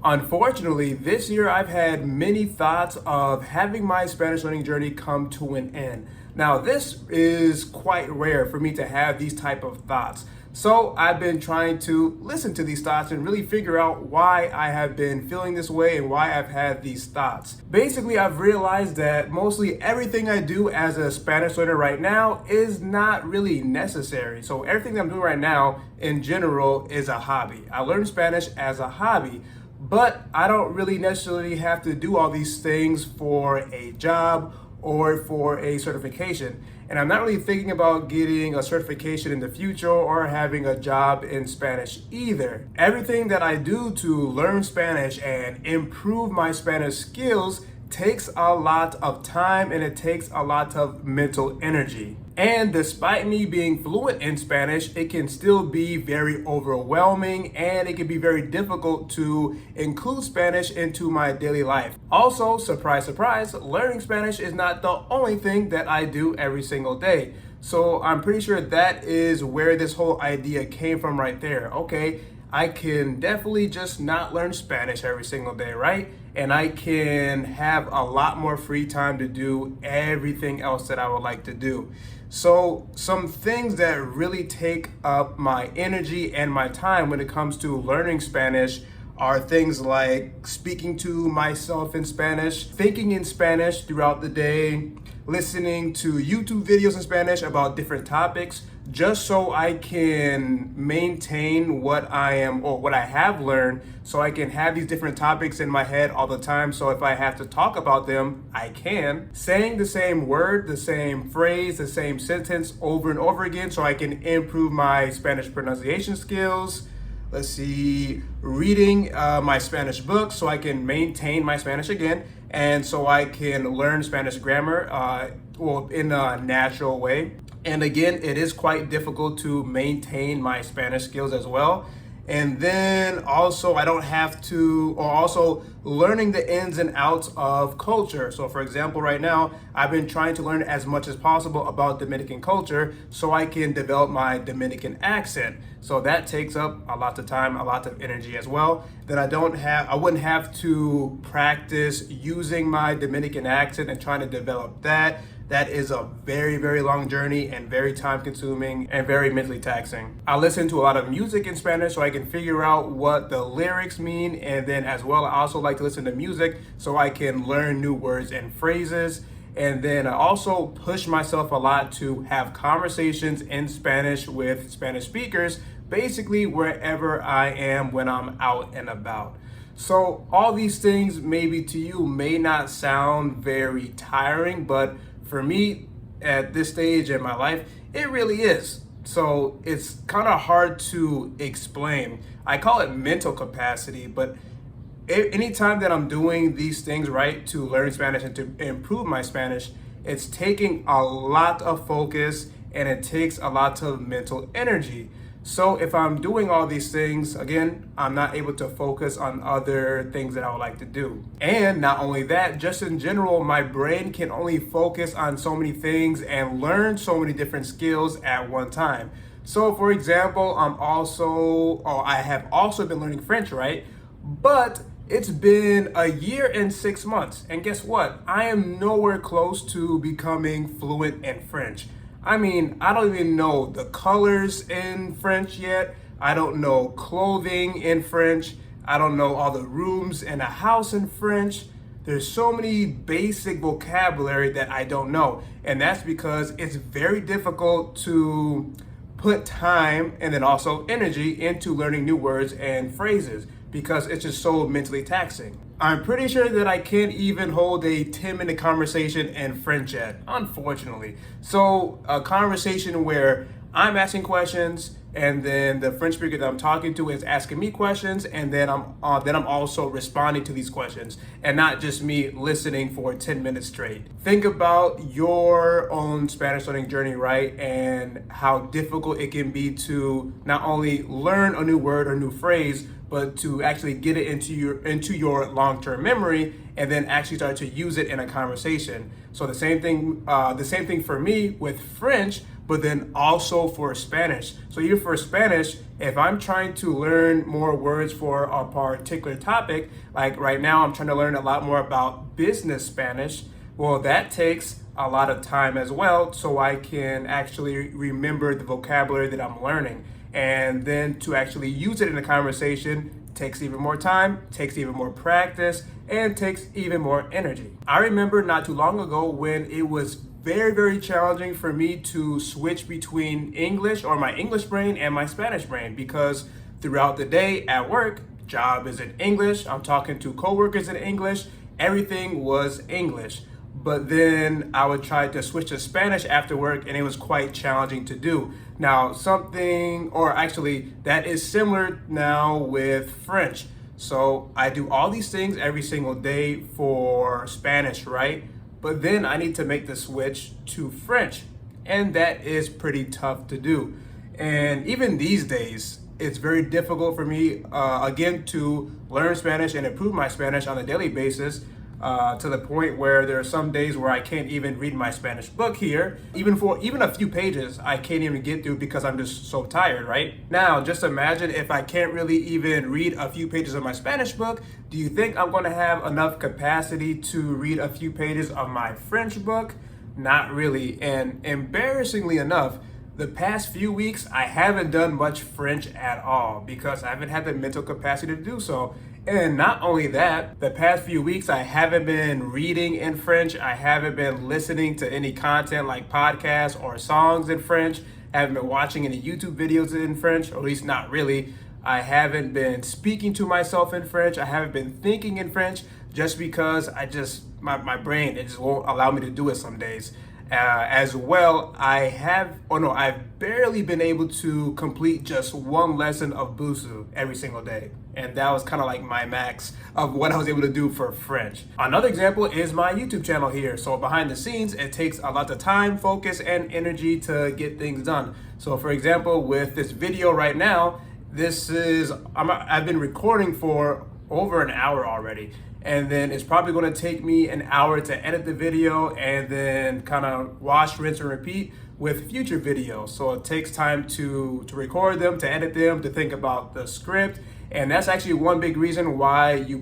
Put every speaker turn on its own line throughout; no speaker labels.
Unfortunately, this year I've had many thoughts of having my Spanish learning journey come to an end. Now, this is quite rare for me to have these type of thoughts. So I've been trying to listen to these thoughts and really figure out why I have been feeling this way and why I've had these thoughts. Basically, I've realized that mostly everything I do as a Spanish learner right now is not really necessary. So everything that I'm doing right now in general is a hobby. I learn Spanish as a hobby. But I don't really necessarily have to do all these things for a job or for a certification. And I'm not really thinking about getting a certification in the future or having a job in Spanish either. Everything that I do to learn Spanish and improve my Spanish skills takes a lot of time and it takes a lot of mental energy. And despite me being fluent in Spanish, it can still be very overwhelming and it can be very difficult to include Spanish into my daily life. Also, surprise, surprise, learning Spanish is not the only thing that I do every single day. So I'm pretty sure that is where this whole idea came from right there. Okay, I can definitely just not learn Spanish every single day, right? And I can have a lot more free time to do everything else that I would like to do. So some things that really take up my energy and my time when it comes to learning Spanish are things like speaking to myself in Spanish, thinking in Spanish throughout the day, listening to YouTube videos in Spanish about different topics, just so I can maintain what I am or what I have learned, so I can have these different topics in my head all the time. So if I have to talk about them, I can. Saying the same word, the same phrase, the same sentence over and over again, so I can improve my Spanish pronunciation skills. Let's see, reading my Spanish books so I can maintain my Spanish again, and so I can learn Spanish grammar in a natural way. And again, it is quite difficult to maintain my Spanish skills as well. And then also I don't have to, or also learning the ins and outs of culture. So for example, right now, I've been trying to learn as much as possible about Dominican culture so I can develop my Dominican accent. So that takes up a lot of time, a lot of energy as well. Then I wouldn't have to practice using my Dominican accent and trying to develop that. That is a very, very long journey and very time consuming and very mentally taxing. I listen to a lot of music in Spanish so I can figure out what the lyrics mean. And then as well, I also like to listen to music so I can learn new words and phrases. And then I also push myself a lot to have conversations in Spanish with Spanish speakers, basically wherever I am when I'm out and about. So all these things maybe to you may not sound very tiring, but for me, at this stage in my life, it really is. So it's kind of hard to explain. I call it mental capacity, but anytime that I'm doing these things right to learn Spanish and to improve my Spanish, it's taking a lot of focus and it takes a lot of mental energy. So if I'm doing all these things, again, I'm not able to focus on other things that I would like to do. And not only that, just in general, my brain can only focus on so many things and learn so many different skills at one time. So for example, I have also been learning French, right? But it's been a year and 6 months. And guess what? I am nowhere close to becoming fluent in French. I mean, I don't even know the colors in French yet. I don't know clothing in French. I don't know all the rooms in a house in French. There's so many basic vocabulary that I don't know. And that's because it's very difficult to put time and then also energy into learning new words and phrases because it's just so mentally taxing. I'm pretty sure that I can't even hold a 10-minute conversation in French yet, unfortunately. So a conversation where I'm asking questions and then the French speaker that I'm talking to is asking me questions, and then I'm also responding to these questions and not just me listening for 10 minutes straight. Think about your own Spanish learning journey, right? And how difficult it can be to not only learn a new word or new phrase, but to actually get it into your long-term memory and then actually start to use it in a conversation. So the same thing for me with French, but then also for Spanish. So even for Spanish, if I'm trying to learn more words for a particular topic, like right now I'm trying to learn a lot more about business Spanish, well, that takes a lot of time as well, so I can actually remember the vocabulary that I'm learning. And then to actually use it in a conversation takes even more time, takes even more practice, and takes even more energy. I remember not too long ago when it was very challenging for me to switch between English or my English brain and my Spanish brain, because throughout the day at work, job is in English, I'm talking to coworkers in English, everything was English. But then I would try to switch to Spanish after work, and it was quite challenging to do. Now, that is similar now with French. So I do all these things every single day for Spanish, right? But then I need to make the switch to French, and that is pretty tough to do. And even these days, it's very difficult for me, again, to learn Spanish and improve my Spanish on a daily basis. To the point where there are some days where I can't even read my Spanish book here. Even a few pages, I can't even get through because I'm just so tired, right? Now, just imagine if I can't really even read a few pages of my Spanish book, do you think I'm gonna have enough capacity to read a few pages of my French book? Not really. And embarrassingly enough, the past few weeks, I haven't done much French at all because I haven't had the mental capacity to do so. And not only that, the past few weeks, I haven't been reading in French. I haven't been listening to any content like podcasts or songs in French. I haven't been watching any YouTube videos in French, or at least not really. I haven't been speaking to myself in French. I haven't been thinking in French just because my brain, it just won't allow me to do it some days. As well, I've barely been able to complete just one lesson of Busu every single day. And that was kind of like my max of what I was able to do for French. Another example is my YouTube channel here. So behind the scenes, it takes a lot of time, focus, and energy to get things done. So for example, with this video right now, I've been recording for over an hour already. And then it's probably going to take me an hour to edit the video and then kind of wash, rinse, and repeat with future videos. So it takes time to record them, to edit them, to think about the script. And that's actually one big reason why you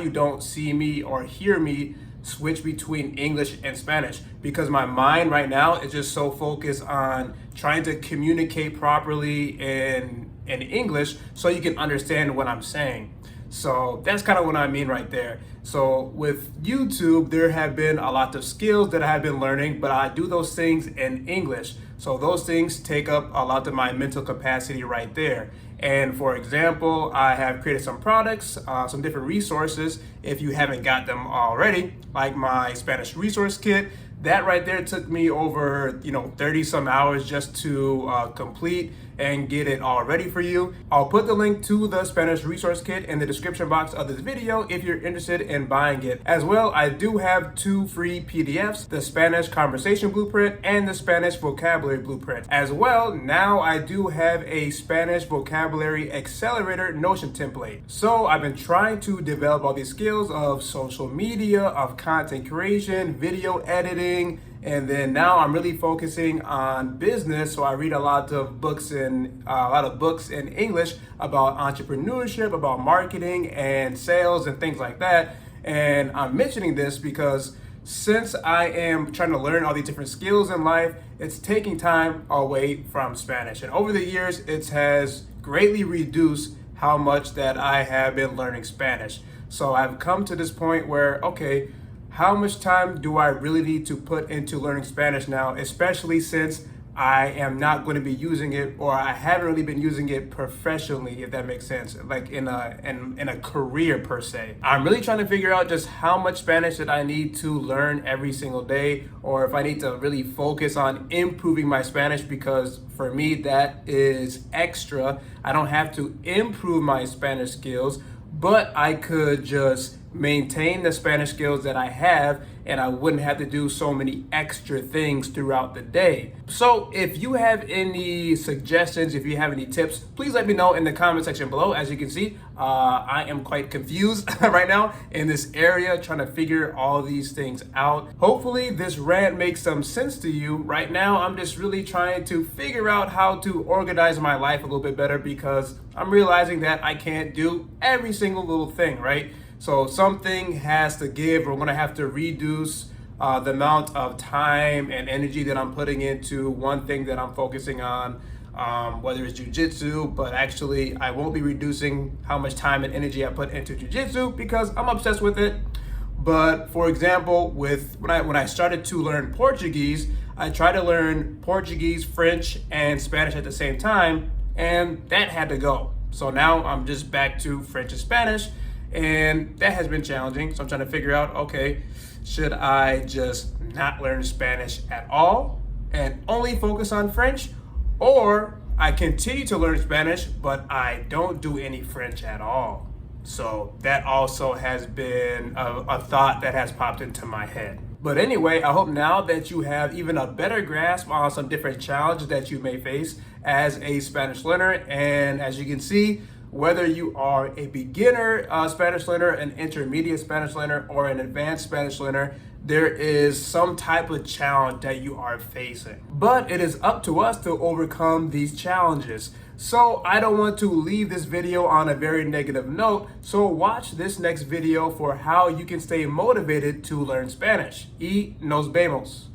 don't see me or hear me switch between English and Spanish, because my mind right now is just so focused on trying to communicate properly in English so you can understand what I'm saying. So that's kind of what I mean right there. So with YouTube, there have been a lot of skills that I have been learning, but I do those things in English. So those things take up a lot of my mental capacity right there. And for example, I have created some products, some different resources, if you haven't got them already, like my Spanish resource kit. That right there took me over 30 some hours just to complete and get it all ready for you. I'll put the link to the Spanish resource kit in the description box of this video if you're interested in buying it. As well, I do have 2 free PDFs, the Spanish conversation blueprint and the Spanish vocabulary blueprint. As well, now I do have a Spanish vocabulary accelerator Notion template. So I've been trying to develop all these skills of social media, of content creation, video editing, and then now I'm really focusing on business. So I read a lot of books in English about entrepreneurship, about marketing and sales and things like that. And I'm mentioning this because since I am trying to learn all these different skills in life, it's taking time away from Spanish. And over the years, it has greatly reduced how much that I have been learning Spanish. So I've come to this point where, okay, how much time do I really need to put into learning Spanish now, especially since I am not going to be using it, or I haven't really been using it professionally, if that makes sense, like in a career per se. I'm really trying to figure out just how much Spanish that I need to learn every single day, or if I need to really focus on improving my Spanish, because for me that is extra. I don't have to improve my Spanish skills, but I could just maintain the Spanish skills that I have, and I wouldn't have to do so many extra things throughout the day. So if you have any suggestions, if you have any tips, please let me know in the comment section below. As you can see, I am quite confused right now in this area, trying to figure all these things out. Hopefully this rant makes some sense to you. Right now, I'm just really trying to figure out how to organize my life a little bit better, because I'm realizing that I can't do every single little thing, right? So something has to give. We're gonna have to reduce the amount of time and energy that I'm putting into one thing that I'm focusing on, whether it's jujitsu, but actually I won't be reducing how much time and energy I put into jujitsu because I'm obsessed with it. But for example, when I started to learn Portuguese, I tried to learn Portuguese, French, and Spanish at the same time, and that had to go. So now I'm just back to French and Spanish, and that has been challenging. So I'm trying to figure out, okay, should I just not learn Spanish at all and only focus on French? Or I continue to learn Spanish, but I don't do any French at all. So that also has been a thought that has popped into my head. But anyway, I hope now that you have even a better grasp on some different challenges that you may face as a Spanish learner. And as you can see, whether you are a beginner Spanish learner, an intermediate Spanish learner, or an advanced Spanish learner, there is some type of challenge that you are facing. But it is up to us to overcome these challenges. So I don't want to leave this video on a very negative note, so watch this next video for how you can stay motivated to learn Spanish. Y nos vemos.